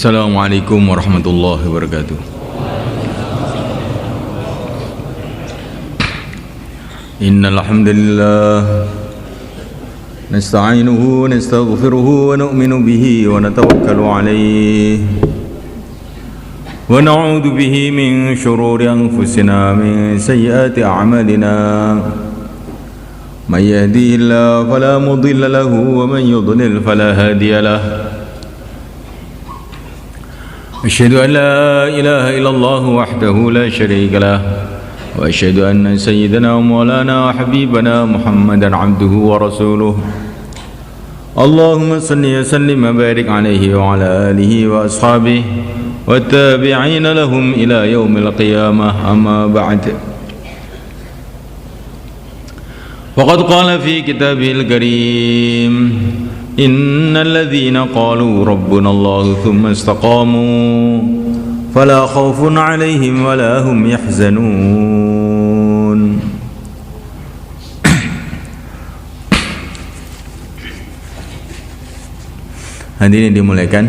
Assalamualaikum warahmatullahi wabarakatuh. Innal hamdalillah nasta'inuhu wa nastaghfiruhu wa nu'minu bihi wa natawakkalu alayhi wa na'udzu bihi min shururi anfusina min sayyiati a'malina may yahdihillahu fala mudilla lahu wa man yudlil fala hadiya lahu. أشهد أن لا إله إلا الله وحده لا شريك له وأشهد أن سيدنا ومولانا وحبيبنا محمدا عبده ورسوله اللهم صل وسلم وبارك عليه وعلى آله وأصحابه والتابعين لهم إلى يوم القيامة أما بعد وقد قال في كتابه الكريم إن الذين قالوا ربنا الله ثم استقاموا فلا خوف عليهم ولا هم يحزنون. Hadirin dimuliakan,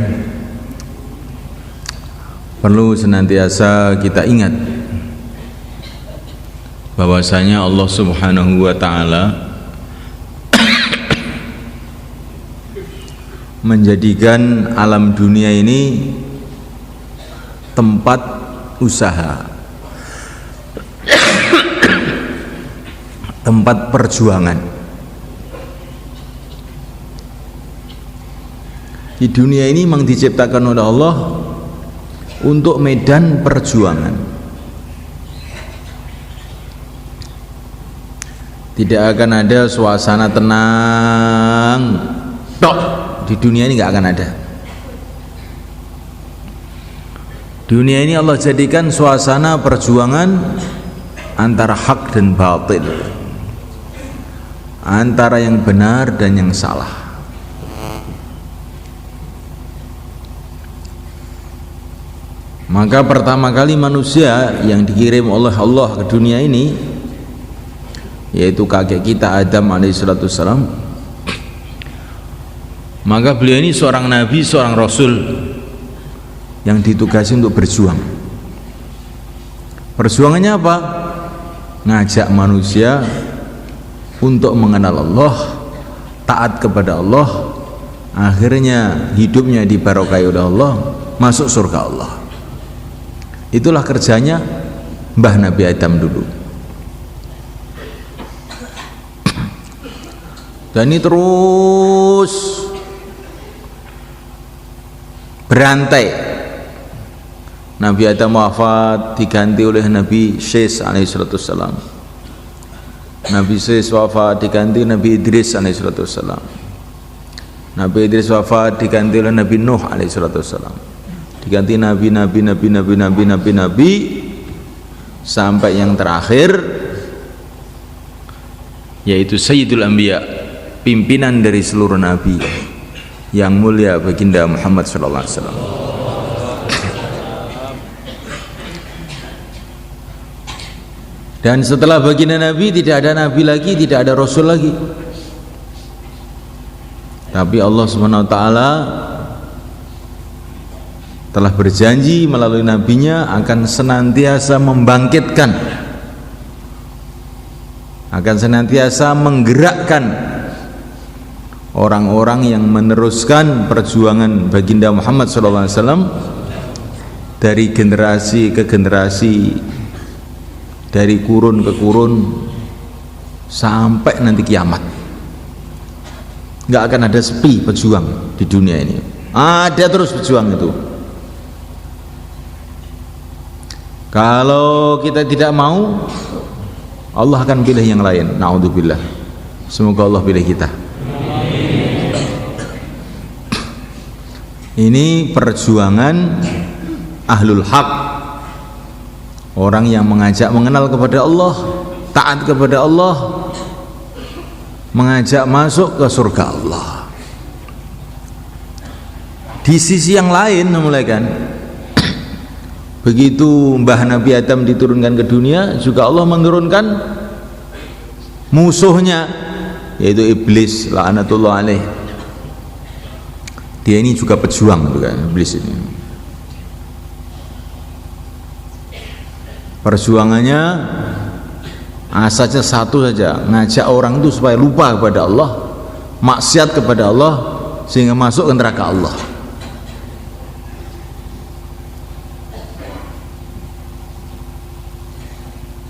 perlu senantiasa kita ingat bahwasanya Allah Subhanahu wa taala menjadikan alam dunia ini tempat usaha, tempat perjuangan. Di dunia ini memang diciptakan oleh Allah untuk medan perjuangan. Tidak akan ada suasana tenang tok. Di dunia ini nggak akan ada. Dunia ini Allah jadikan suasana perjuangan antara hak dan batil, antara yang benar dan yang salah. Maka pertama kali manusia yang dikirim oleh Allah ke dunia ini, yaitu kakek kita Adam alaihissalam, maka beliau ini seorang nabi, seorang rasul yang ditugasi untuk berjuang. Perjuangannya apa? Ngajak manusia untuk mengenal Allah, taat kepada Allah, akhirnya hidupnya dibarokai oleh Allah, masuk surga Allah. Itulah kerjanya Mbah Nabi Adam dulu. Dan ini terus berantai. Nabi Adam wafat, diganti oleh Nabi Syes alaihissalam. Nabi Syes wafat, diganti Nabi Idris alaihissalam. Nabi Idris wafat, diganti oleh Nabi Nuh alaihissalam. Diganti nabi sampai yang terakhir, yaitu Sayyidul Anbiya, pimpinan dari seluruh nabi, yang mulia baginda Muhammad sallallahu alaihi wasallam. Dan setelah baginda Nabi tidak ada nabi lagi, tidak ada rasul lagi. Tapi Allah Subhanahu wa taala telah berjanji melalui nabinya akan senantiasa membangkitkan, akan senantiasa menggerakkan orang-orang yang meneruskan perjuangan baginda Muhammad SAW dari generasi ke generasi, dari kurun ke kurun, sampai nanti kiamat. Nggak akan ada sepi pejuang di dunia ini, ada terus pejuang itu. Kalau kita tidak mau, Allah akan pilih yang lain. Na'udzubillah. Semoga Allah pilih kita. Ini perjuangan ahlul haq, orang yang mengajak mengenal kepada Allah, taat kepada Allah, mengajak masuk ke surga Allah. Di sisi yang lain, memulaikan begitu Mbah Nabi Adam diturunkan ke dunia, juga Allah menurunkan musuhnya, yaitu iblis laknatullah alaih. Dia ini juga pejuang juga, iblis ini. Perjuangannya asasnya satu saja, ngajak orang itu supaya lupa kepada Allah, maksiat kepada Allah, sehingga masuk ke neraka Allah.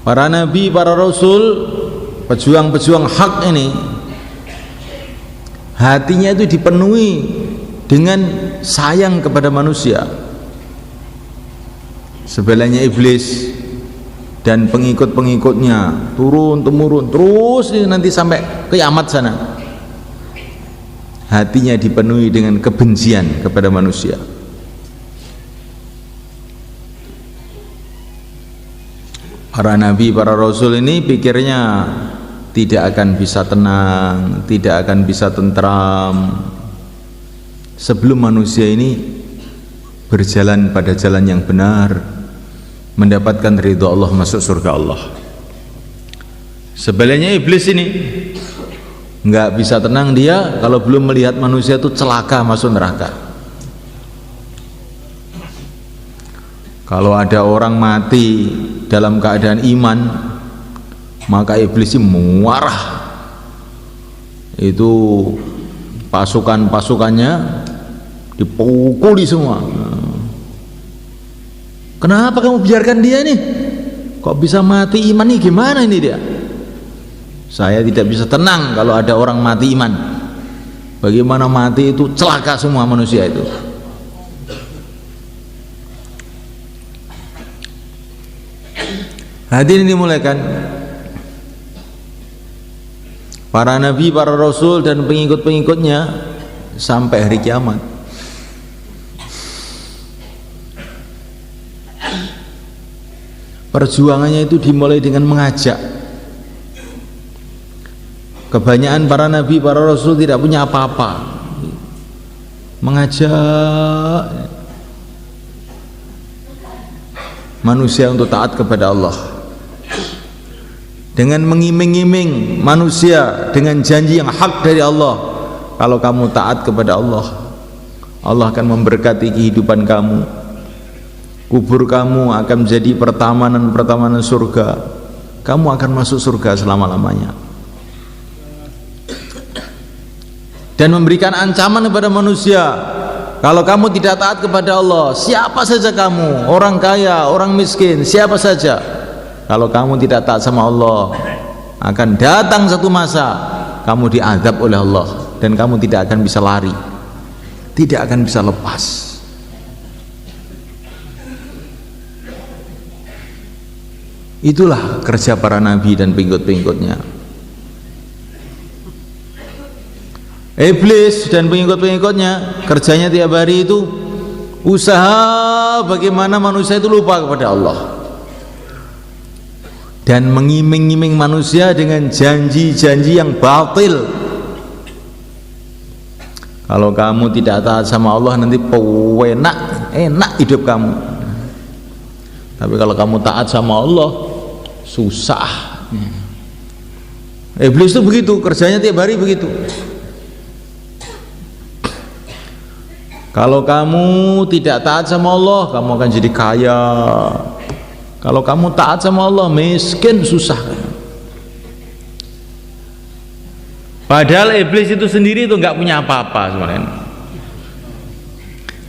Para nabi, para rasul, pejuang-pejuang hak ini hatinya itu dipenuhi dengan sayang kepada manusia. Sebelahnya iblis dan pengikut-pengikutnya turun temurun terus nanti sampai kiamat sana, hatinya dipenuhi dengan kebencian kepada manusia. Para nabi, para rasul ini pikirnya tidak akan bisa tenang, tidak akan bisa tentram sebelum manusia ini berjalan pada jalan yang benar, mendapatkan ridha Allah, masuk surga Allah. Sebaliknya iblis ini nggak bisa tenang dia kalau belum melihat manusia itu celaka masuk neraka. Kalau ada orang mati dalam keadaan iman, maka iblis ini marah. Itu pasukan-pasukannya dipukuli semua. Kenapa kamu biarkan dia nih? Kok bisa mati iman nih? Gimana ini dia? Saya tidak bisa tenang kalau ada orang mati iman. Bagaimana mati itu celaka semua manusia itu. Hadirin dimulakan, para nabi, para rasul dan pengikut-pengikutnya sampai hari kiamat. Perjuangannya itu dimulai dengan mengajak. Kebanyakan para nabi, para rasul tidak punya apa-apa, mengajak manusia untuk taat kepada Allah, dengan mengiming-iming manusia dengan janji yang hak dari Allah. Kalau kamu taat kepada Allah, Allah akan memberkati kehidupan kamu, kubur kamu akan menjadi pertamanan surga, kamu akan masuk surga selama-lamanya. Dan memberikan ancaman kepada manusia, kalau kamu tidak taat kepada Allah, siapa saja kamu, orang kaya, orang miskin, siapa saja, kalau kamu tidak taat sama Allah, akan datang satu masa kamu diazab oleh Allah dan kamu tidak akan bisa lari, tidak akan bisa lepas. Itulah kerja para nabi dan pengikut-pengikutnya. Iblis dan pengikut-pengikutnya kerjanya tiap hari itu usaha bagaimana manusia itu lupa kepada Allah dan mengiming-iming manusia dengan janji-janji yang batil. Kalau kamu tidak taat sama Allah, nanti enak hidup kamu. Tapi kalau kamu taat sama Allah, susah. Iblis itu begitu, kerjanya tiap hari begitu. Kalau kamu tidak taat sama Allah, kamu akan jadi kaya. Kalau kamu taat sama Allah, miskin, susah. Padahal iblis itu sendiri itu nggak punya apa-apa sebenarnya.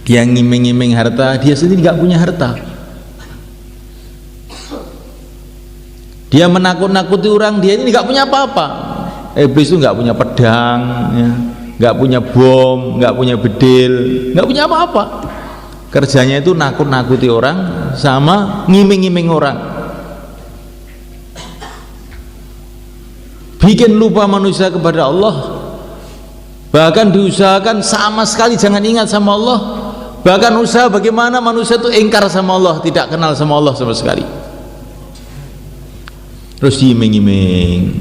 Dia ngiming-ngiming harta, dia sendiri nggak punya harta. Dia menakut-nakuti orang, dia ini nggak punya apa-apa. Iblis itu nggak punya pedang, ya, nggak punya bom, nggak punya bedil, nggak punya apa-apa. Kerjanya itu nakut-nakuti orang sama ngiming-ngiming orang, bikin lupa manusia kepada Allah. Bahkan diusahakan sama sekali jangan ingat sama Allah. Bahkan usaha bagaimana manusia itu ingkar sama Allah, tidak kenal sama Allah sama sekali. Terus diiming-iming,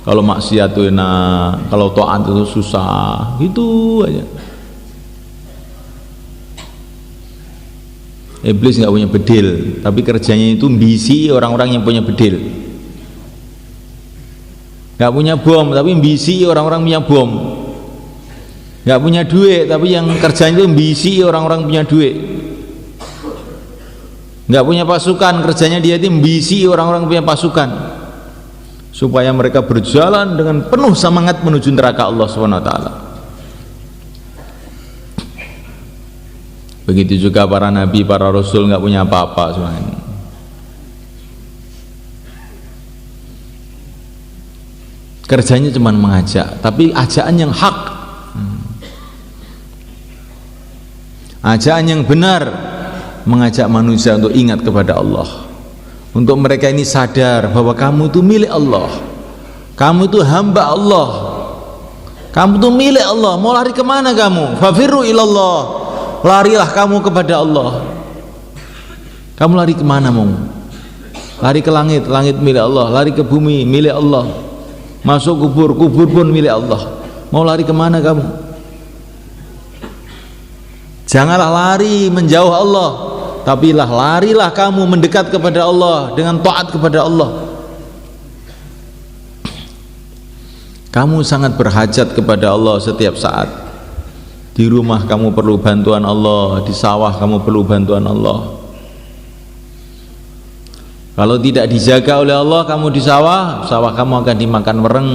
kalau maksiat itu enak, kalau taat itu susah, gitu aja. Iblis nggak punya bedil, tapi kerjanya itu mbisi orang-orang yang punya bedil. Nggak punya bom, tapi mbisi orang-orang punya bom. Nggak punya duit, tapi yang kerjanya itu mbisi orang-orang punya duit. nggak punya pasukan, kerjanya dia itu membisi orang-orang punya pasukan supaya mereka berjalan dengan penuh semangat menuju neraka Allah SWT. Begitu juga para nabi, para rasul nggak punya apa-apa semuanya. Kerjanya cuma mengajak, tapi ajakan yang hak, ajakan yang benar, mengajak manusia untuk ingat kepada Allah, untuk mereka ini sadar bahwa kamu itu milik Allah, kamu itu hamba Allah, kamu itu milik Allah. Mau lari kemana kamu? Fafirru ilallah, larilah kamu kepada Allah. Kamu lari kemana mau? Lari ke langit, langit milik Allah. Lari ke bumi, milik Allah. Masuk kubur, kubur pun milik Allah. Mau lari kemana kamu? Janganlah lari menjauh Allah, tapi larilah kamu mendekat kepada Allah dengan taat kepada Allah. Kamu sangat berhajat kepada Allah setiap saat. Di rumah kamu perlu bantuan Allah, di sawah kamu perlu bantuan Allah. Kalau tidak dijaga oleh Allah, kamu di sawah, sawah kamu akan dimakan wereng,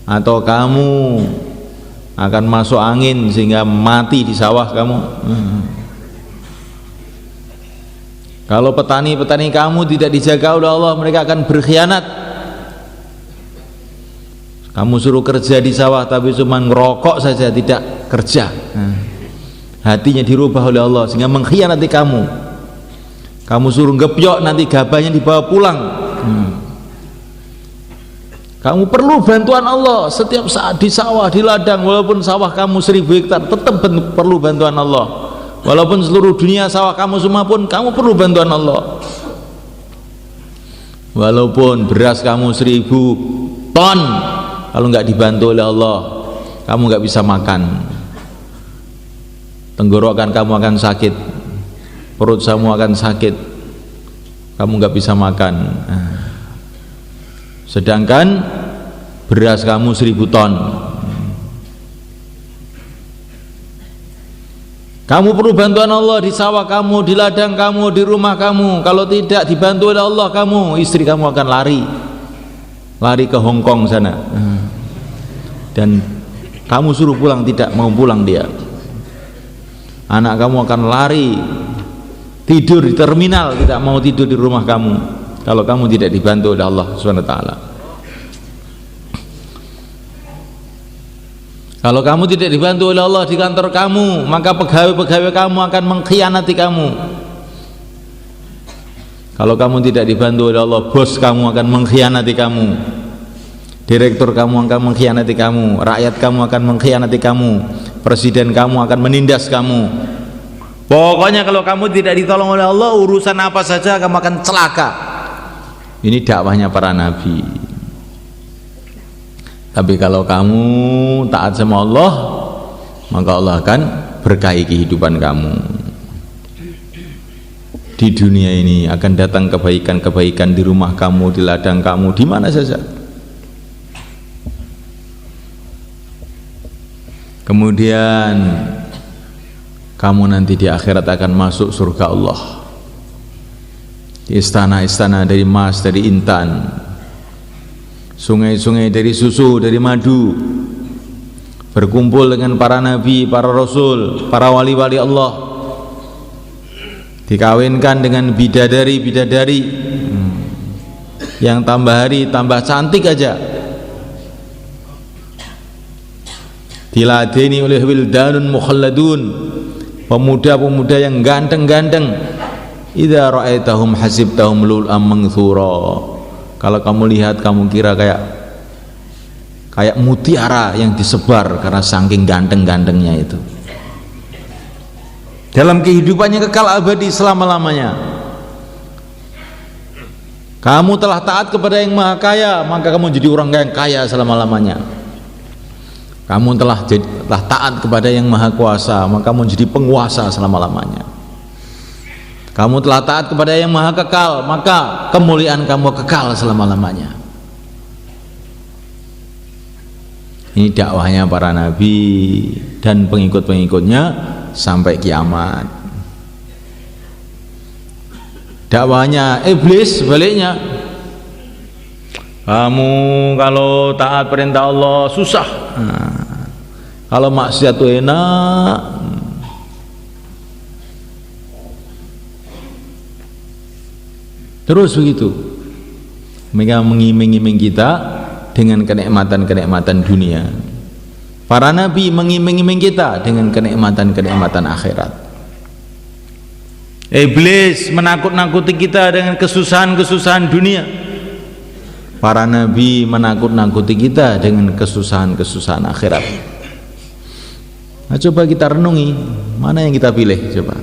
atau kamu akan masuk angin sehingga mati di sawah kamu. Kalau petani-petani kamu tidak dijaga oleh Allah, mereka akan berkhianat. Kamu suruh kerja di sawah tapi cuma ngerokok saja, tidak kerja. Hatinya dirubah oleh Allah sehingga mengkhianati kamu. Kamu suruh gepyok, nanti gabahnya dibawa pulang. Kamu perlu bantuan Allah setiap saat di sawah, di ladang. Walaupun sawah kamu 1000 hektar, tetap perlu bantuan Allah. Walaupun seluruh dunia sawah kamu semua pun, kamu perlu bantuan Allah. Walaupun beras kamu 1000 ton, kalau nggak dibantu oleh Allah, kamu nggak bisa makan. Tenggorokan kamu akan sakit, perut kamu akan sakit, kamu nggak bisa makan. Sedangkan beras kamu 1000 ton. Kamu perlu bantuan Allah di sawah kamu, di ladang kamu, di rumah kamu. Kalau tidak dibantu oleh Allah, kamu, istri kamu akan lari ke Hong Kong sana. Dan kamu suruh pulang, tidak mau pulang dia. Anak kamu akan lari tidur di terminal, tidak mau tidur di rumah kamu kalau kamu tidak dibantu oleh Allah SWT. Kalau kamu tidak dibantu oleh Allah di kantor kamu, maka pegawai-pegawai kamu akan mengkhianati kamu. Kalau kamu tidak dibantu oleh Allah, bos kamu akan mengkhianati kamu, direktur kamu akan mengkhianati kamu, rakyat kamu akan mengkhianati kamu, presiden kamu akan menindas kamu. Pokoknya kalau kamu tidak ditolong oleh Allah, urusan apa saja kamu akan celaka. Ini dakwahnya para nabi. Tapi kalau kamu taat sama Allah, maka Allah akan berkahi kehidupan kamu. Di dunia ini akan datang kebaikan-kebaikan di rumah kamu, di ladang kamu, di mana saja. Kemudian kamu nanti di akhirat akan masuk surga Allah, di istana-istana dari emas, dari intan, sungai-sungai dari susu, dari madu, berkumpul dengan para nabi, para rasul, para wali-wali Allah, dikawinkan dengan bidadari-bidadari yang tambah hari tambah cantik aja, diladeni oleh wildanun mukhalladun, pemuda-pemuda yang ganteng-ganteng. Idza ra'aitahum hasibtahum lul'am manthura. Kalau kamu lihat, kamu kira kayak mutiara yang disebar karena saking ganteng-gantengnya itu. Dalam kehidupannya kekal abadi selama-lamanya. Kamu telah taat kepada yang maha kaya, maka kamu jadi orang yang kaya selama-lamanya. Kamu telah taat kepada yang maha kuasa, maka kamu jadi penguasa selama-lamanya. Kamu telah taat kepada yang maha kekal, maka kemuliaan kamu kekal selama-lamanya. Ini dakwahnya para nabi dan pengikut-pengikutnya sampai kiamat. Dakwahnya iblis sebaliknya. Kamu kalau taat perintah Allah susah. Kalau maksiat itu enak. Terus begitu. Mereka mengiming-iming kita dengan kenikmatan-kenikmatan dunia. Para nabi mengiming-iming kita dengan kenikmatan-kenikmatan akhirat. Iblis menakut-nakuti kita dengan kesusahan-kesusahan dunia. Para nabi menakut-nakuti kita dengan kesusahan-kesusahan akhirat. Nah, coba kita renungi, mana yang kita pilih coba.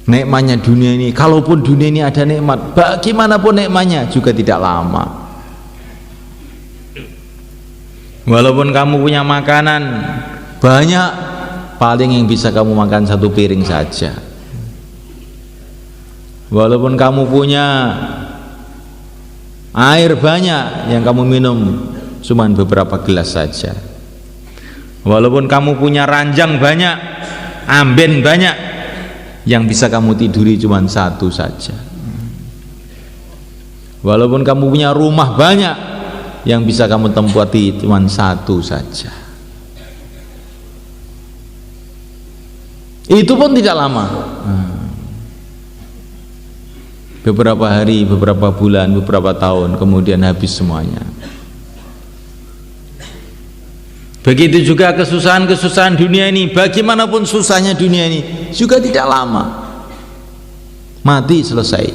Nikmatnya dunia ini, kalaupun dunia ini ada nikmat, bagaimanapun nikmatnya juga tidak lama. Walaupun kamu punya makanan banyak, paling yang bisa kamu makan satu piring saja. Walaupun kamu punya air banyak, yang kamu minum cuma beberapa gelas saja. Walaupun kamu punya ranjang banyak, amben banyak, yang bisa kamu tiduri cuma satu saja. Walaupun kamu punya rumah banyak, yang bisa kamu tempati cuma satu saja. Itu pun tidak lama. Beberapa hari, beberapa bulan, beberapa tahun, kemudian habis semuanya. Begitu juga kesusahan-kesusahan dunia ini, bagaimanapun susahnya dunia ini juga tidak lama, mati selesai.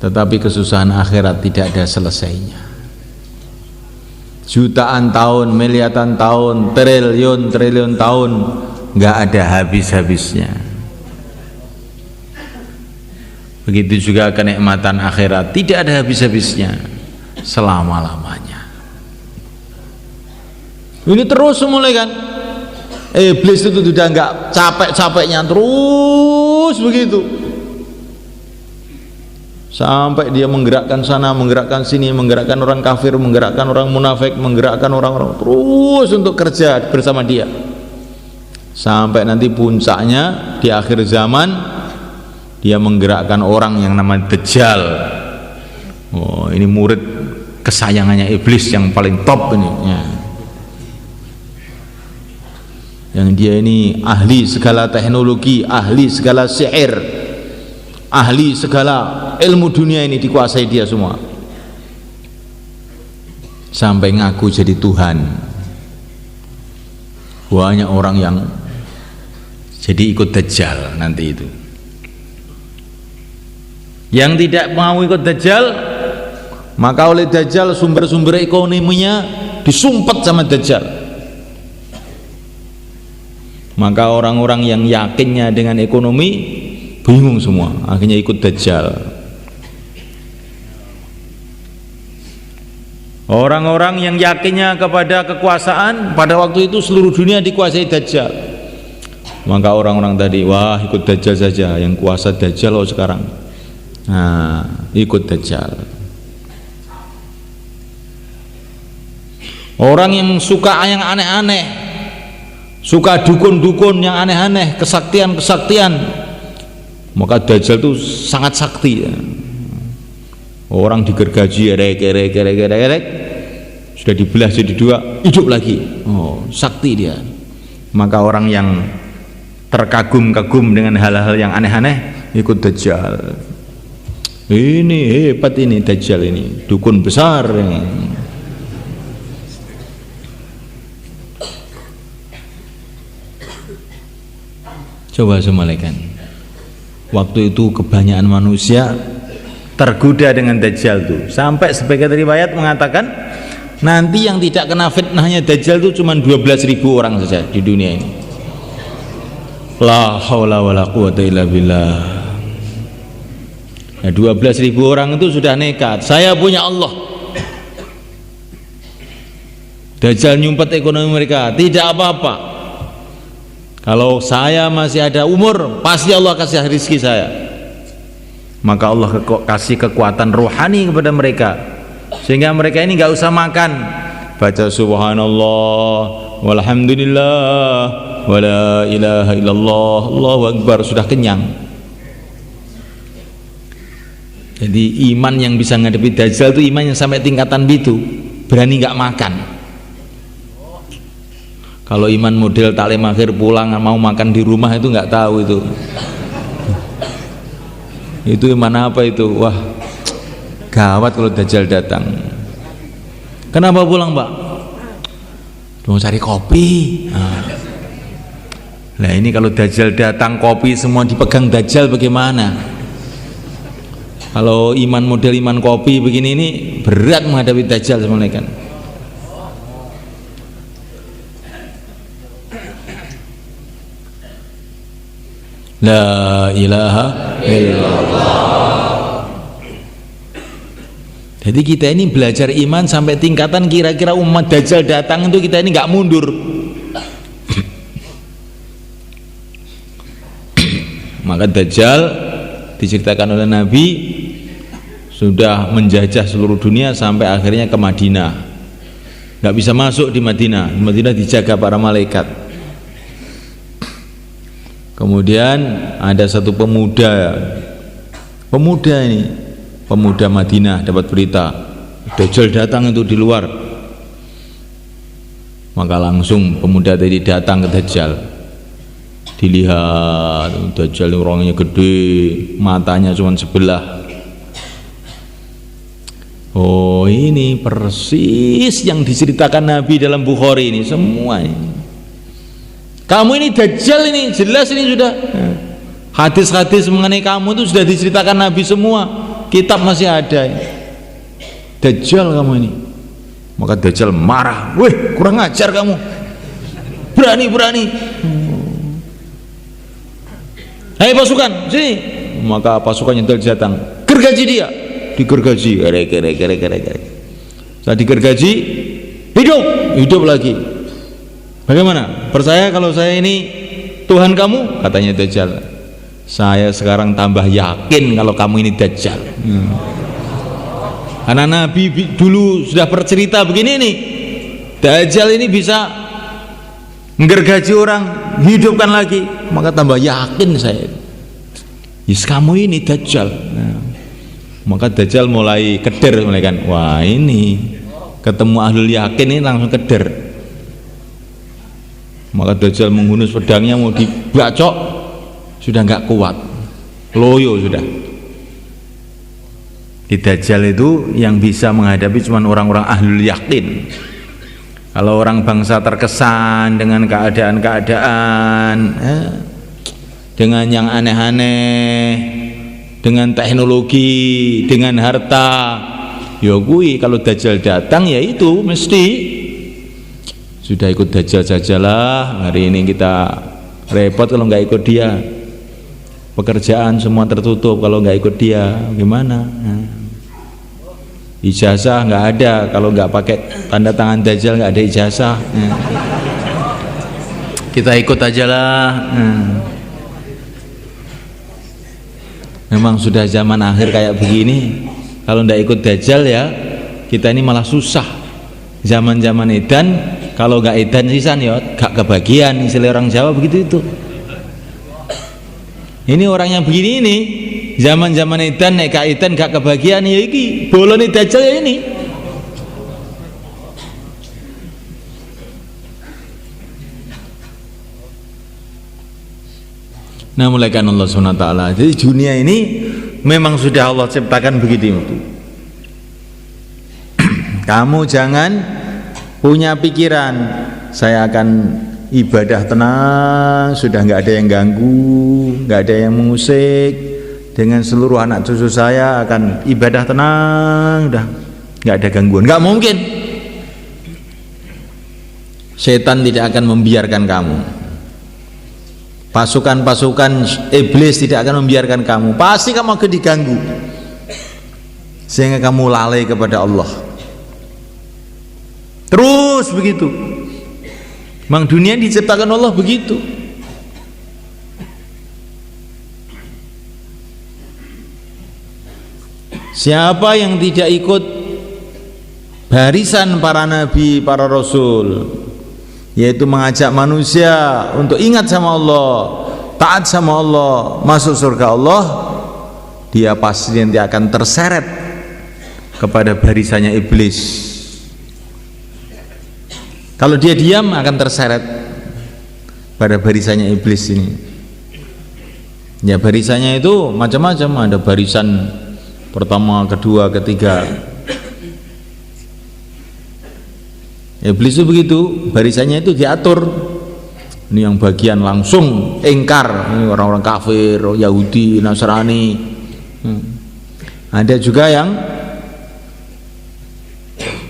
Tetapi kesusahan akhirat tidak ada selesainya. Jutaan tahun, miliaran tahun, triliun tahun, nggak ada habis-habisnya. Begitu juga kenikmatan akhirat tidak ada habis-habisnya, selama-lamanya. Ini terus mulai kan, iblis itu sudah nggak capek-capeknya terus begitu, sampai dia menggerakkan sana, menggerakkan sini, menggerakkan orang kafir, menggerakkan orang munafik, menggerakkan orang-orang terus untuk kerja bersama dia, sampai nanti puncaknya di akhir zaman dia menggerakkan orang yang namanya Dajjal. Oh, ini murid kesayangannya iblis yang paling top ini ya. Yang dia ini ahli segala teknologi, ahli segala sihir, ahli segala ilmu dunia ini dikuasai dia semua, sampai ngaku jadi Tuhan. Banyak orang yang jadi ikut Dajjal nanti itu. Yang tidak mau ikut Dajjal, maka oleh Dajjal sumber-sumber ekonominya disumpet sama Dajjal. Maka orang-orang yang yakinnya dengan ekonomi bingung semua, akhirnya ikut Dajjal. Orang-orang yang yakinnya kepada kekuasaan, pada waktu itu seluruh dunia dikuasai Dajjal. Maka orang-orang tadi, wah ikut Dajjal saja, yang kuasa Dajjal loh sekarang. Nah, ikut Dajjal. Orang yang suka yang aneh-aneh, suka dukun-dukun yang aneh-aneh, kesaktian-kesaktian, maka Dajjal itu sangat sakti ya. Orang digergaji erek, sudah dibelah jadi dua, hidup lagi. Oh, sakti dia. Maka orang yang terkagum-kagum dengan hal-hal yang aneh-aneh ikut Dajjal. Ini hebat ini Dajjal ini, dukun besar ini. Coba semalekan, waktu itu kebanyakan manusia tergoda dengan Dajjal itu, sampai sebagian riwayat mengatakan nanti yang tidak kena fitnahnya Dajjal itu cuma 12.000 orang saja di dunia ini. La haula wala quwata illa billah. Nah, 12.000 orang itu sudah nekat, saya punya Allah. Dajjal nyumpet ekonomi mereka, tidak apa-apa. Kalau saya masih ada umur, pasti Allah kasih rezeki saya. Maka Allah kasih kekuatan rohani kepada mereka, sehingga mereka ini nggak usah makan, baca subhanallah walhamdulillah wa la ilaha illallah, Allahu akbar, sudah kenyang. Jadi iman yang bisa menghadapi Dajjal itu iman yang sampai tingkatan itu, berani nggak makan. Kalau iman model taklim akhir pulang mau makan di rumah itu nggak tahu itu. Itu iman apa itu? Wah, gawat kalau Dajjal datang. Kenapa pulang, Pak? Mau cari kopi. Nah ini kalau Dajjal datang kopi semua dipegang Dajjal bagaimana? Kalau iman model iman kopi begini ini berat menghadapi Dajjal sebenarnya kan. La ilaha illallah. Jadi kita ini belajar iman sampai tingkatan kira-kira umat Dajjal datang itu kita ini nggak mundur. Maka Dajjal diceritakan oleh Nabi sudah menjajah seluruh dunia sampai akhirnya ke Madinah. Nggak bisa masuk di Madinah. Di Madinah dijaga para malaikat. Kemudian ada satu pemuda Madinah dapat berita Dajjal datang itu di luar. Maka langsung pemuda tadi datang ke Dajjal. Dilihat Dajjal orangnya gede, matanya cuma sebelah. Oh ini persis yang diceritakan Nabi dalam Bukhari ini semua ini. Kamu ini Dajjal ini jelas ini sudah. Hadis-hadis mengenai kamu itu sudah diceritakan Nabi semua. Kitab masih ada. Dajjal kamu ini. Maka Dajjal marah. Weh kurang ajar kamu. Berani-berani. Hei pasukan sini. Maka pasukannya datang. Gergaji dia. Digergaji. Saat digergaji hidup lagi. Bagaimana? Percaya kalau saya ini Tuhan kamu? Katanya Dajjal. Saya sekarang tambah yakin kalau kamu ini Dajjal. Karena Nabi dulu sudah bercerita begini nih, Dajjal ini bisa menggergaji orang, hidupkan lagi. Maka tambah yakin saya. Yes kamu ini Dajjal. Maka Dajjal mulai keder, mulai kan. Wah ini ketemu ahlul yakin ini langsung keder. Maka Dajjal menghunus pedangnya mau dibacok, sudah nggak kuat, loyo sudah. Di Dajjal itu yang bisa menghadapi cuma orang-orang ahlul yakin. Kalau orang bangsa terkesan dengan keadaan-keadaan, dengan yang aneh-aneh, dengan teknologi, dengan harta, ya kui kalau Dajjal datang ya itu mesti sudah ikut Dajjal sajalah. Hari ini kita repot kalau nggak ikut dia. Pekerjaan semua tertutup kalau nggak ikut dia. Gimana? Ijazah nggak ada kalau nggak pakai tanda tangan Dajjal, nggak ada ijazah. Kita ikut aja lah. Memang sudah zaman akhir kayak begini. Kalau nggak ikut Dajjal ya kita ini malah susah. Zaman-zaman edan, kalau nggak edan sisan ya gak kebagian, istilah orang Jawa begitu itu. Ini orang yang begini ini, zaman-zaman edan nek gak edan gak kebagian ya iki bolone Dajjal ya ini. Nah mulaikan Allah SWT. Jadi dunia ini memang sudah Allah ciptakan begitu. Kamu jangan punya pikiran saya akan ibadah tenang, sudah nggak ada yang ganggu, nggak ada yang mengusik, dengan seluruh anak cucu saya akan ibadah tenang, udah nggak ada gangguan. Nggak mungkin. Setan tidak akan membiarkan kamu. Pasukan-pasukan iblis tidak akan membiarkan kamu. Pasti kamu akan diganggu sehingga kamu lalai kepada Allah. Terus begitu. Memang dunia diciptakan Allah begitu. Siapa yang tidak ikut barisan para nabi, para rasul, yaitu mengajak manusia untuk ingat sama Allah, taat sama Allah, masuk surga Allah, dia pasti nanti akan terseret kepada barisannya iblis. Kalau dia diam akan terseret pada barisannya iblis ini. Ya, barisannya itu macam-macam, ada barisan pertama, kedua, ketiga. Iblis itu begitu, barisannya itu diatur. Ini yang bagian langsung ingkar, ini orang-orang kafir, Yahudi, Nasrani. Ada juga yang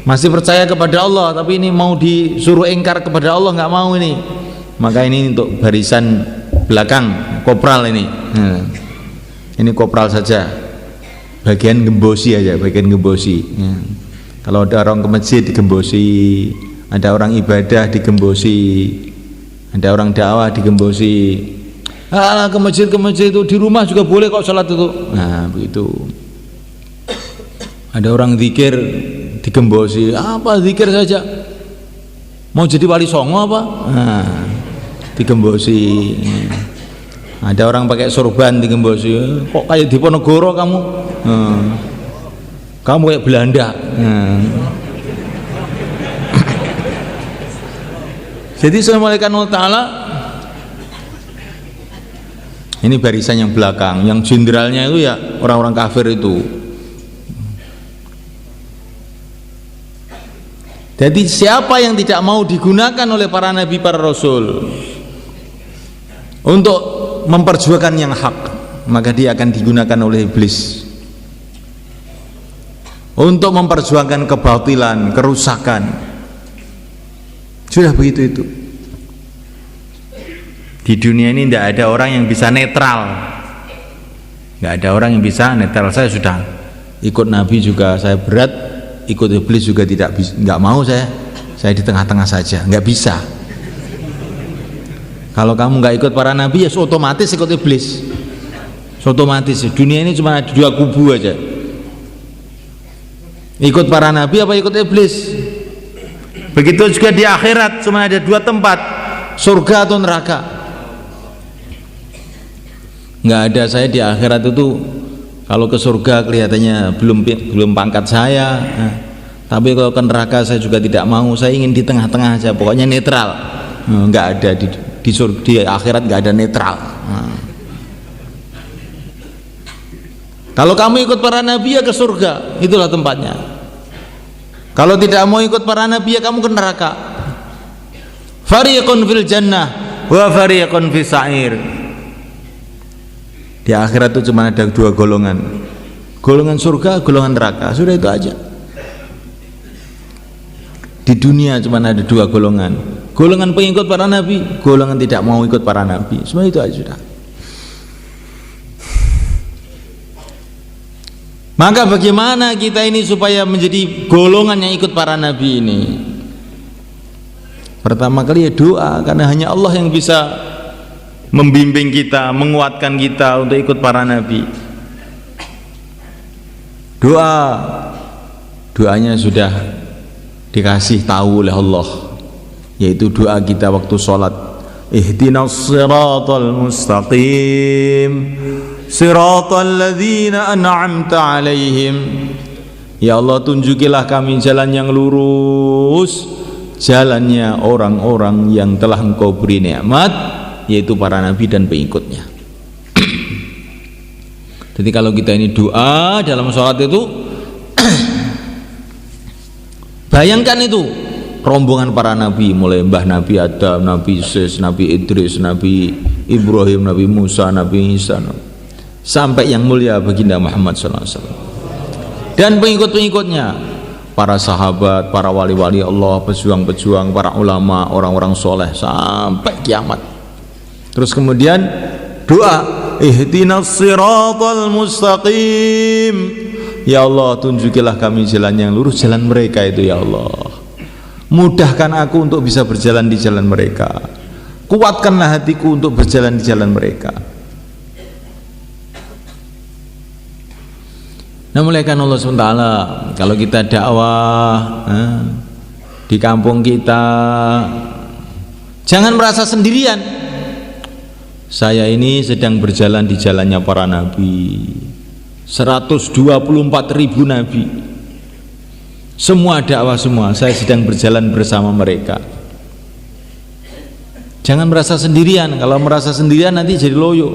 masih percaya kepada Allah, tapi ini mau disuruh ingkar kepada Allah nggak mau ini. Maka ini untuk barisan belakang, kopral ini. Ini kopral saja, bagian gembosi aja, bagian gembosi. Kalau ada orang ke masjid digembosi, ada orang ibadah digembosi, ada orang dakwah digembosi. Ke masjid itu, di rumah juga boleh kok sholat itu. Nah begitu. Ada orang zikir digembosi, apa zikir saja, mau jadi wali songo apa? Nah, digembosi. Ada orang pakai sorban digembosi, kok kayak Diponegoro kamu? Kamu kayak Belanda. Jadi Assalamualaikum ta'ala, ini barisan yang belakang, yang jenderalnya itu ya orang-orang kafir itu. Jadi siapa yang tidak mau digunakan oleh para nabi, para rasul untuk memperjuangkan yang hak, maka dia akan digunakan oleh iblis untuk memperjuangkan kebatilan, kerusakan. Sudah begitu itu. Di dunia ini tidak ada orang yang bisa netral. Tidak ada orang yang bisa netral. Saya sudah ikut Nabi juga, saya berat. Ikut iblis juga tidak bisa. Nggak mau saya di tengah-tengah saja. Nggak bisa. Kalau kamu nggak ikut para Nabi, ya otomatis ikut iblis. Otomatis. Dunia ini cuma ada dua kubu aja. Ikut para nabi apa ikut iblis? Begitu juga di akhirat, cuma ada dua tempat, surga atau neraka. Nggak ada saya di akhirat itu, kalau ke surga kelihatannya belum pangkat saya, tapi kalau ke neraka saya juga tidak mau, saya ingin di tengah-tengah aja, pokoknya netral. Nggak ada di akhirat, nggak ada netral. Kalau kamu ikut para nabi ya ke surga, itulah tempatnya. Kalau tidak mau ikut para nabi ya kamu ke neraka. Fariqun fil jannah wa fariqun fis sa'ir. Di akhirat itu cuma ada dua golongan. Golongan surga, golongan neraka. Sudah itu aja. Di dunia cuma ada dua golongan. Golongan pengikut para nabi, golongan tidak mau ikut para nabi. Semua itu aja sudah. Maka bagaimana kita ini supaya menjadi golongan yang ikut para nabi ini? Pertama kali ya doa, karena hanya Allah yang bisa membimbing kita, menguatkan kita untuk ikut para nabi. Doanya sudah dikasih tahu oleh Allah, yaitu doa kita waktu sholat. Ihdinas siratal mustaqim siratal ladzina an'amta alaihim. Ya Allah, tunjukilah kami jalan yang lurus, jalannya orang-orang yang telah Engkau beri nikmat, yaitu para nabi dan pengikutnya. Jadi kalau kita ini doa dalam sholat itu bayangkan itu rombongan para nabi, mulai Mbah Nabi Adam, Nabi Sis, Nabi Idris, Nabi Ibrahim, Nabi Musa, Nabi Isa, sampai yang mulia baginda Muhammad SAW dan pengikut-pengikutnya, para sahabat, para wali-wali Allah, pejuang-pejuang, para ulama, orang-orang soleh sampai kiamat. Terus kemudian doa, ihdinas siratal mustaqim. Ya Allah, tunjukilah kami jalan yang lurus, jalan mereka itu ya Allah. Mudahkan aku untuk bisa berjalan di jalan mereka. Kuatkanlah hatiku untuk berjalan di jalan mereka. Nah, muliakan Allah SWT, kalau kita dakwah di kampung kita, Jangan merasa sendirian. Saya ini sedang berjalan di jalannya para nabi, 124.000 nabi, semua dakwah semua, saya sedang berjalan bersama mereka. Jangan merasa sendirian. Kalau merasa sendirian nanti jadi loyo.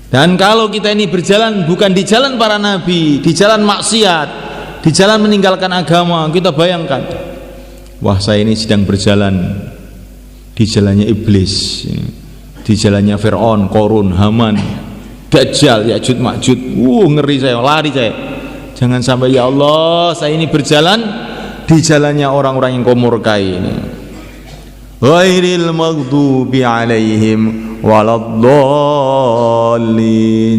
Dan kalau kita ini berjalan bukan di jalan para nabi, di jalan maksiat, di jalan meninggalkan agama, kita bayangkan, wah saya ini sedang berjalan di jalannya iblis, di jalannya Fir'aun, Korun, Haman, Dajjal, Ya'juj, Ma'juj. Ngeri saya, lari saya. Jangan sampai ya Allah saya ini berjalan di jalannya orang-orang yang kau murkai ini. Ghairil maghdubi alaihim waladdallin.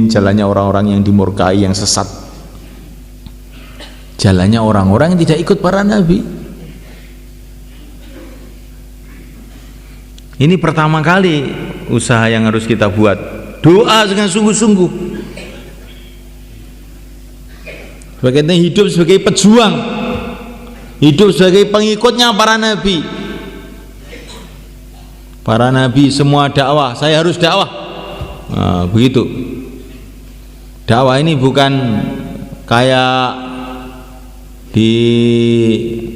Jalannya orang-orang yang dimurkai, yang sesat. Jalannya orang-orang yang tidak ikut para nabi. Ini pertama kali usaha yang harus kita buat. Doa dengan sungguh-sungguh. Bagaimana hidup sebagai pejuang, hidup sebagai pengikutnya para nabi. Para nabi semua dakwah, saya harus dakwah. Nah, begitu. Dakwah ini bukan kayak ditanya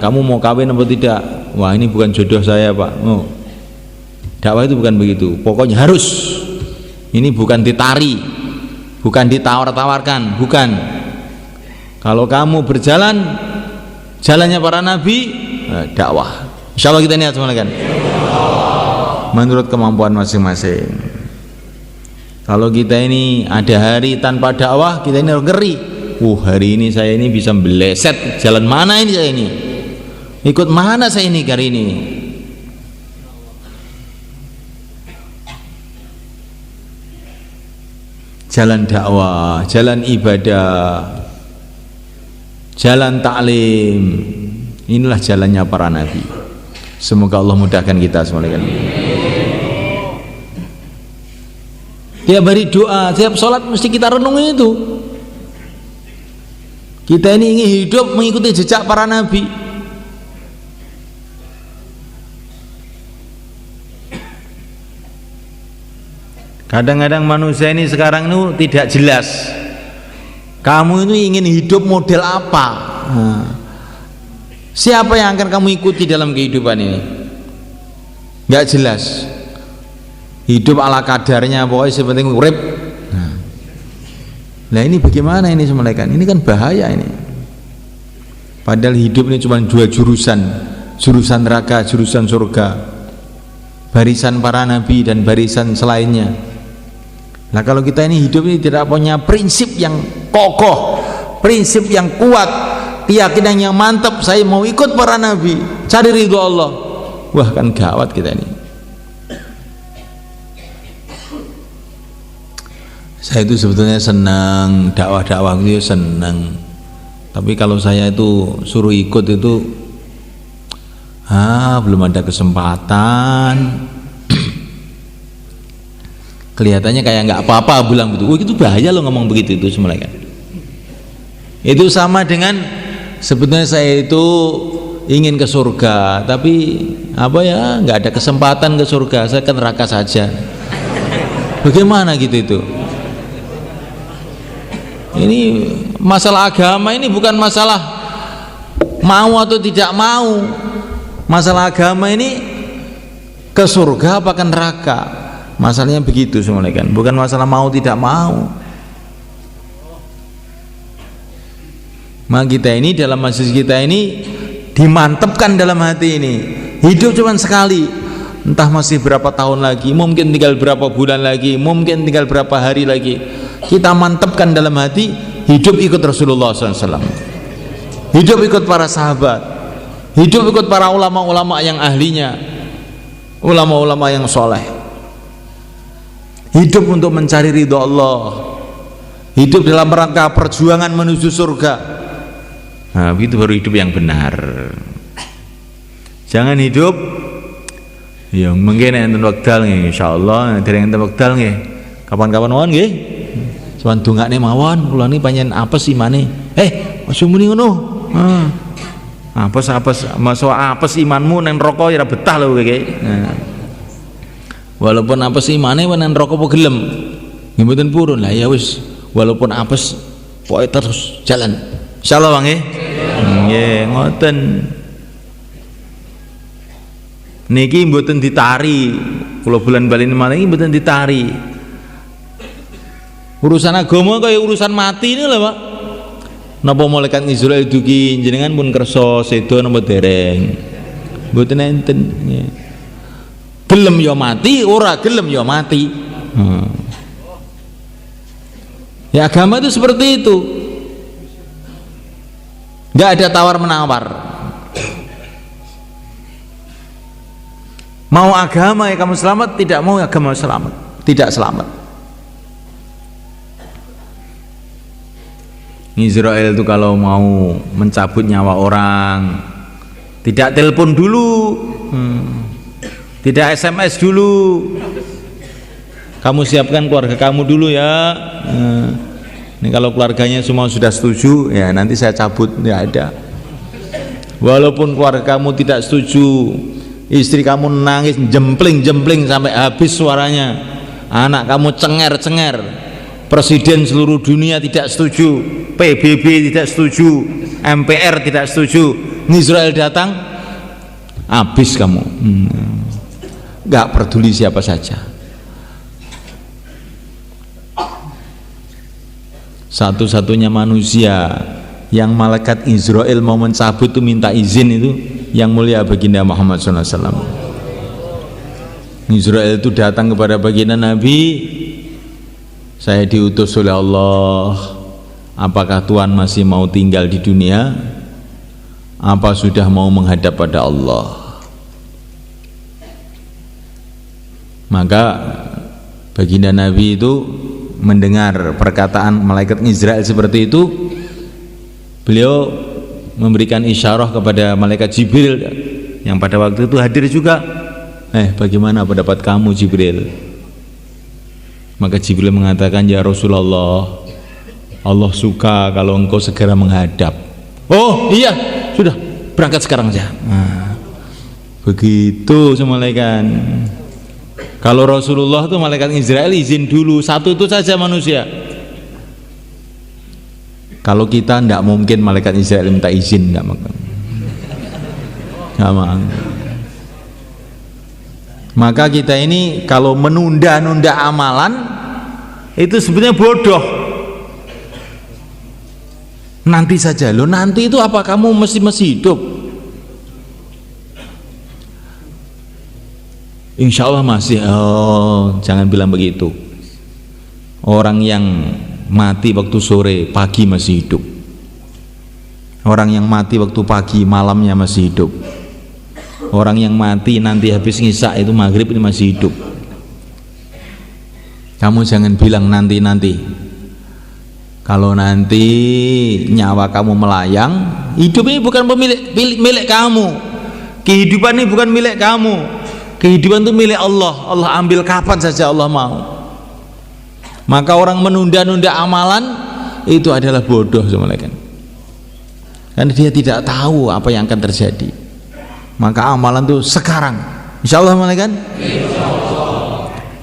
kamu mau kawin atau tidak. Wah ini bukan jodoh saya pak. Oh. Dakwah itu bukan begitu. Pokoknya harus. Ini bukan ditari, bukan ditawar-tawarkan, bukan. Kalau kamu berjalan jalannya para nabi, dakwah. Insya Allah kita niat semua kan. Menurut kemampuan masing-masing. Kalau kita ini ada hari tanpa dakwah, kita ini harus ngeri. Hari ini saya ini bisa meleset. Jalan mana ini saya ini? Ikut mana saya ini hari ini? Jalan dakwah, jalan ibadah, jalan taklim. Inilah jalannya para nabi. Semoga Allah mudahkan kita semuanya. Tiap hari doa, tiap sholat mesti kita renungi itu. Kita ini ingin hidup mengikuti jejak para nabi. Kadang-kadang manusia ini sekarang itu tidak jelas. Kamu itu ingin hidup model apa? Siapa yang akan kamu ikuti dalam kehidupan ini? Nggak jelas. Hidup ala kadarnya, pokoknya sepenting urip. Nah ini bagaimana ini semalekan? Ini kan bahaya ini. Padahal hidup ini cuma dua jurusan, jurusan neraka, jurusan surga, barisan para nabi dan barisan selainnya. Nah kalau kita ini hidup ini tidak punya prinsip yang kokoh, prinsip yang kuat, keyakinan yang mantap, saya mau ikut para nabi, cari ridho Allah, wah kan gawat kita ini. Saya itu sebetulnya senang dakwah-dakwah itu senang, tapi kalau saya itu suruh ikut itu belum ada kesempatan. Kelihatannya kayak nggak apa-apa bilang begitu. Itu bahaya loh ngomong begitu itu semuanya kan. Itu sama dengan sebetulnya saya itu ingin ke surga, tapi nggak ada kesempatan ke surga, saya ke neraka saja. Bagaimana gitu itu? Ini masalah agama ini bukan masalah mau atau tidak mau. Masalah agama ini ke surga apa ke neraka. Masalahnya begitu semuanya kan, bukan masalah mau tidak mau. Maka kita ini dalam majelis kita ini dimantapkan dalam hati ini, hidup cuma sekali, entah masih berapa tahun lagi, mungkin tinggal berapa bulan lagi, mungkin tinggal berapa hari lagi. Kita mantapkan dalam hati, hidup ikut Rasulullah SAW, hidup ikut para sahabat, hidup ikut para ulama-ulama yang ahlinya, ulama-ulama yang soleh. Hidup untuk mencari ridho Allah, hidup dalam rangka perjuangan menuju surga. Nah, itu baru hidup yang benar. Jangan hidup yang mungkin enten wekdal nggih, insyaallah dereng enten wekdal nggih. Kapan-kapan mawon nggih. Cuman dongakne mawon, kula niki panjen apes imane. Aja muni ngono. apes imanmu nang neraka ya ora betah lho kowe. Walaupun apes imane nang neraka apa gelem. Nggih mboten purun lah ya wis walaupun apes pokoke terus jalan. Insyaallah Bang nggih. Nggih ngoten. Niki mboten ditari. Kula bulan bali malah iki mboten ditari. Urusan agama kaya urusan mati ini lho Pak. Napa malaikat Israil dugi jenengan pun kersa sedo napa dereng. Mboten enten. Gelem ya mati, ora gelem ya mati. Ya agama itu seperti itu. Enggak ada tawar menawar. Mau agama ya kamu selamat, tidak mau agama selamat, tidak selamat. Israel itu kalau mau mencabut nyawa orang tidak telepon dulu, tidak SMS dulu, kamu siapkan keluarga kamu dulu ya. Ini kalau keluarganya semua sudah setuju ya nanti saya cabut, tidak ada. Walaupun keluarga kamu tidak setuju, istri kamu nangis jempling sampai habis suaranya, anak kamu cengar-cengar, presiden seluruh dunia tidak setuju, PBB tidak setuju, MPR tidak setuju, Israel datang, habis kamu. Nggak peduli siapa saja. Satu-satunya manusia yang malaikat Israel mau mencabut itu minta izin itu yang mulia baginda Muhammad SAW. Israel itu datang kepada baginda Nabi, saya diutus oleh Allah, apakah Tuhan masih mau tinggal di dunia? Apa sudah mau menghadap pada Allah? Maka baginda Nabi itu mendengar perkataan malaikat Israel seperti itu, beliau memberikan isyarah kepada malaikat Jibril yang pada waktu itu hadir juga. Bagaimana pendapat kamu Jibril? Maka Jibril mengatakan, ya Rasulullah, Allah suka kalau engkau segera menghadap. Oh iya, sudah berangkat sekarang saja. Begitu semalaikat. Kalau Rasulullah itu malaikat Israel izin dulu, satu itu saja manusia. Kalau kita tidak mungkin malaikat Israel minta izin, nggak mau. Maka kita ini kalau menunda-nunda amalan itu sebenarnya bodoh. Nanti saja loh, nanti itu apa kamu masih hidup? Insya Allah masih. Oh, jangan bilang begitu. Orang yang mati waktu sore, pagi masih hidup. Orang yang mati waktu pagi, malamnya masih hidup. Orang yang mati nanti habis ngisak itu maghrib ini masih hidup. Kamu jangan bilang nanti. Kalau nanti nyawa kamu melayang, hidup ini bukan milik kamu. Kehidupan ini bukan milik kamu. Kehidupan itu milik Allah. Allah ambil kapan saja Allah mau. Maka orang menunda-nunda amalan itu adalah bodoh semalaikat. Karena dia tidak tahu apa yang akan terjadi. Maka amalan itu sekarang. Insya Allah malaikat.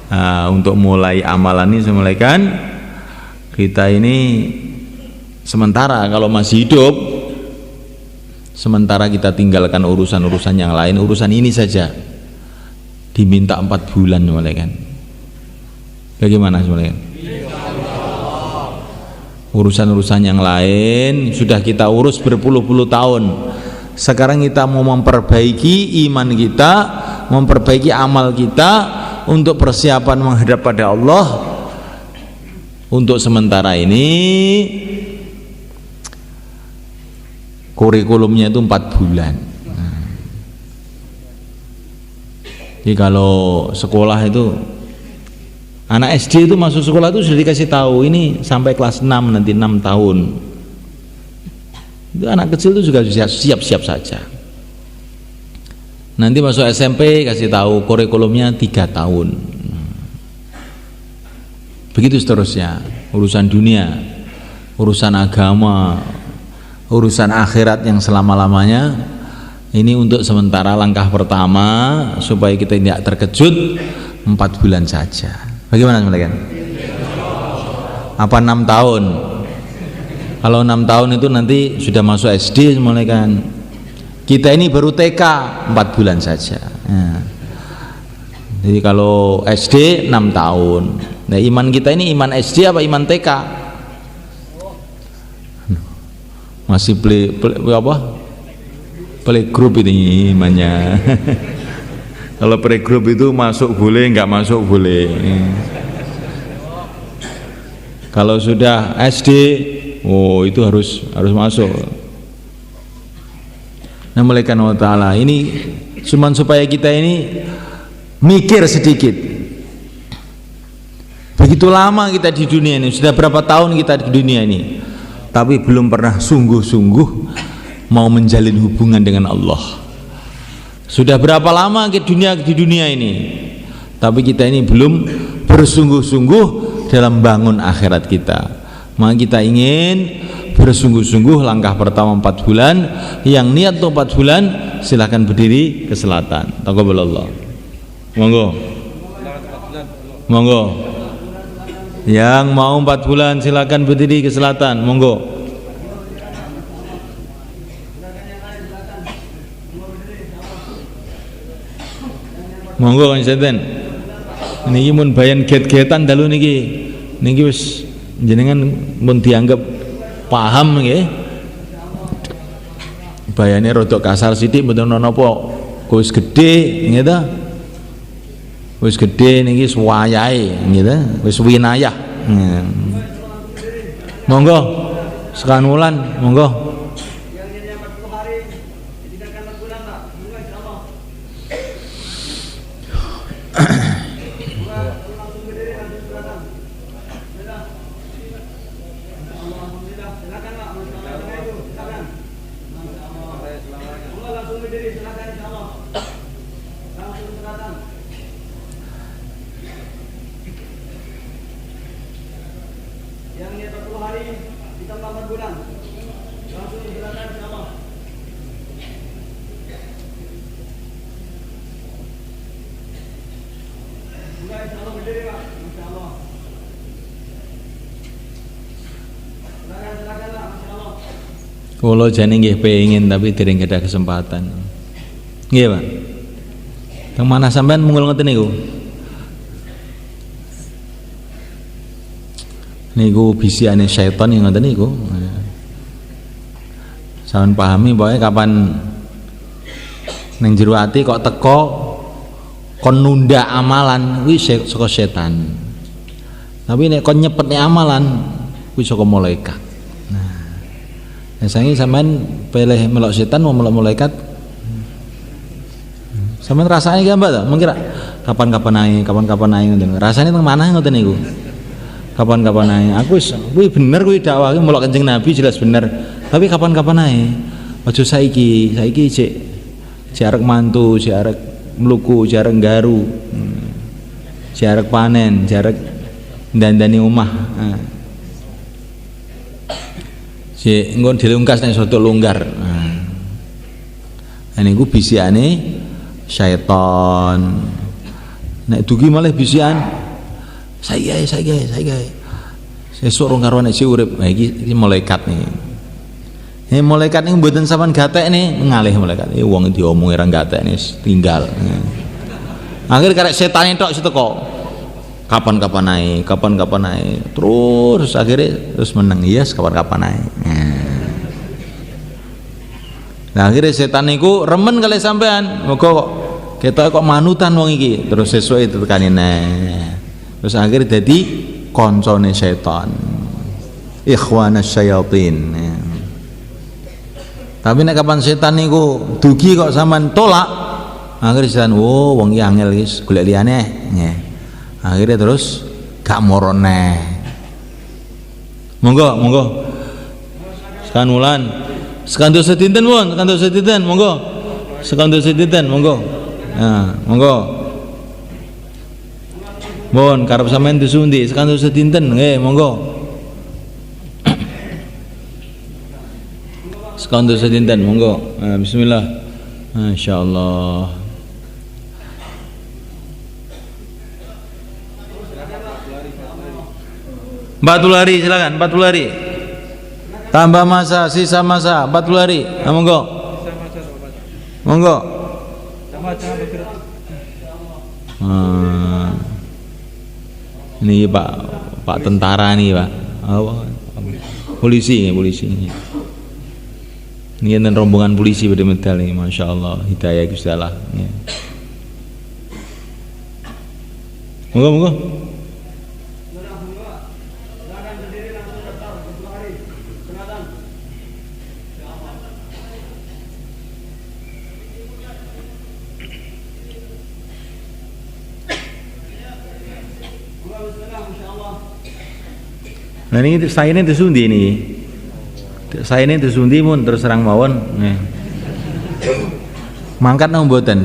Nah, untuk mulai amalan ini semalaikat, kita ini sementara kalau masih hidup, sementara kita tinggalkan urusan-urusan yang lain, urusan ini saja diminta 4 bulan malaikat. Bagaimana malaikat? Urusan-urusan yang lain sudah kita urus berpuluh-puluh tahun. Sekarang kita mau memperbaiki iman kita, memperbaiki amal kita untuk persiapan menghadap pada Allah. Untuk sementara ini kurikulumnya itu 4 bulan. Jadi kalau sekolah itu, anak SD itu masuk sekolah itu sudah dikasih tahu ini sampai kelas 6 nanti 6 tahun. Itu anak kecil itu juga siap-siap saja. Nanti masuk SMP kasih tahu kurikulumnya 3 tahun. Begitu seterusnya. Urusan dunia, urusan agama, urusan akhirat yang selama-lamanya. Ini untuk sementara langkah pertama supaya kita tidak terkejut, 4 bulan saja. Bagaimana teman-teman? Apa 6 tahun? Kalau 6 tahun itu nanti sudah masuk SD mulai kan. Kita ini baru TK 4 bulan saja. Nah, jadi kalau SD 6 tahun. Nah, iman kita ini iman SD apa iman TK? Masih playgroup ini imannya. Kalau playgroup itu masuk boleh, nggak masuk boleh. Kalau sudah SD, oh itu harus masuk. Nah, malaikat Allah Ta'ala ini cuman supaya kita ini mikir sedikit. Begitu lama kita di dunia ini, sudah berapa tahun kita di dunia ini, tapi belum pernah sungguh-sungguh mau menjalin hubungan dengan Allah. Sudah berapa lama di dunia ini, tapi kita ini belum bersungguh-sungguh dalam bangun akhirat kita. Maka kita ingin bersungguh-sungguh. Langkah pertama 4 bulan. Yang niat untuk 4 bulan silahkan berdiri ke selatan. Taqabbalallah. Monggo. Monggo. Yang mau 4 bulan silahkan berdiri ke selatan. Monggo. Monggo Kang Sedan. Niki mun bayan get-getan dalu niki. Niki wis jenengan mun dianggap paham nggih. Bayane rada kasar sithik mboten napa. Wis gedhe nggih ta. Wis gedhe niki wayahe nggih ta. Wis winayah. Monggo sekan wulan monggo. Kula jane nggih pengin tapi dereng ada kesempatan. Nggih, Pak. Teng mana sampean mungul ngoten niku? Niku bisiane syaitan yang ngoten niku. Sampeyan pahami pokoke kapan ning jero ati kok teko kon nunda amalan kuwi saka setan. Tapi nek kon nyepetne amalan kuwi saka malaikat. Saiki sampean pilih melok setan mau melok malaikat. Sampean rasane ki mbak ta? Mengkira kapan-kapan ae ngoten. Rasane teng manah ngoten niku. Kapan-kapan ae. Aku wis kuwi bener kuwi dakwah ki melok Kanjeng Nabi jelas bener. Tapi kapan-kapan ae. Aja saiki cek arek mantu, cek arek mluku, cek arek nggaru. Cek arek panen, cek arek ndandani omah. Si engko dilungkas nek soto longgar. Nah niku bisikane syaitan. Nek dugi malah bisikan saya sesuk rong karo nek si urip. Nah iki malaikat nih. Malaikat niku mboten sampean gatek nih, ngalih malaikat. Wong diomongi ra gatek nih tinggal. Akhir karek setane tok seteko. Kapan-kapan naik, terus akhirnya terus menang. Yes, kapan-kapan naik. Nah akhirnya setan niku remen kali sampean. Moga kok kita kok manutan wong iki, terus sesuai tetekane terus akhirnya jadi koncone setan, ikhwanas syayatin. Tapi nek kapan setan niku dugi kok sampean tolak, akhirnya setan wong iki angel guys, golek liyane. Akhirnya terus gak morone. Monggo sekan wulan sekantos sedinten pun monggo sekantos sedinten monggo. Nah monggo mohon karep sampean disundi sekantos sedinten nggih monggo. sekondo sedinten monggo. Bismillah. Masyaallah. Batu lari silakan, batu lari. Tambah masa, sisa masa, batu lari. Monggo. Monggo. Ini Pak tentara nih Pak. Polisi. Ini enten rombongan polisi pada medal ini, masya Allah, hidayah Gusti Allah. Monggo. Nah ini saya ini tersundi nih. Saya ini tersundi pun terus serang mawon. Mangkat nang mboten.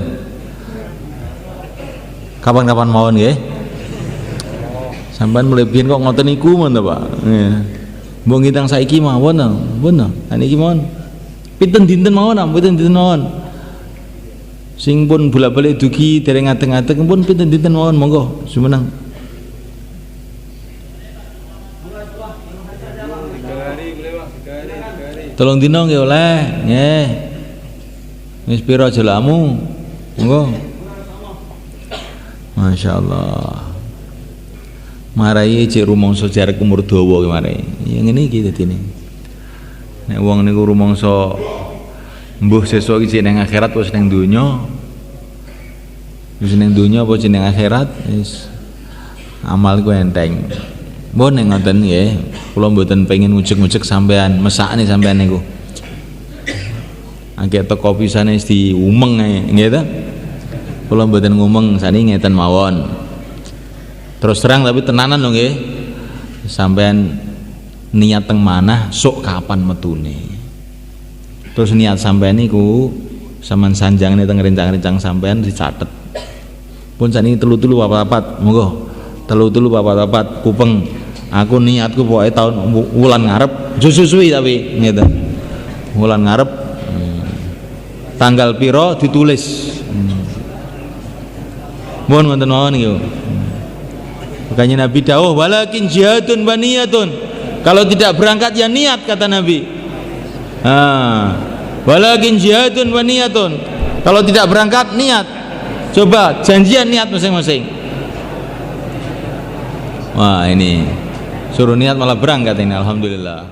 Kapan-kapan mawon nggih. Sampeyan mulai biyen kok ngoten niku men Pak. Nggih. Mbok ngitang saiki mawon ta? Mboten ta? Lah niki mawon. Pinten dinten mawon ta? Pinten dinten mawon. Sing pun bolak-balik dugi dereng ngadeg-ngadeg pun pinten dinten mawon monggo sumeneng. Tolong dino nggih oleh, nggih. Wis pira jelamu? Monggo. Masyaallah. Marai cek rumangsa jarak umur dawa ki marai. Ya ngene iki dadine. Nek wong niku rumangsa mbuh sesuk iki nang akhirat wis nang donya. Wis nang donya apa jeneng akhirat wis amal ku enteng. Mbon nek ngoten nggih, kula mboten pengin ngucek-ngucek sampean, mesakne sampean niku. Angge teko pisane wis diumeng ae, nggih ta? Kula mboten ngumeng, sani ngeten mawon. Terus terang tapi tenanan lho nggih. Sampean niat teng manah sok kapan metune. Terus niat sampean niku sampean sanjangne teng rencang-rencang sampean dicatet. Pun saniki telu-telu papat, monggo. Telu-telu papat kupeng. Aku niatku pokoke tahun wulan ngarep suwi tapi gitu. Wulan ngarep tanggal piro ditulis. Mohon wonten mawon niku. Makanya Nabi dawuh walakin jihadun wa niyatun. Kalau tidak berangkat ya niat kata Nabi. Walakin jihadun wa niyatun. Kalau tidak berangkat niat. Coba janjian niat masing-masing. Wah ini suruh niat malah berangkat ini, alhamdulillah.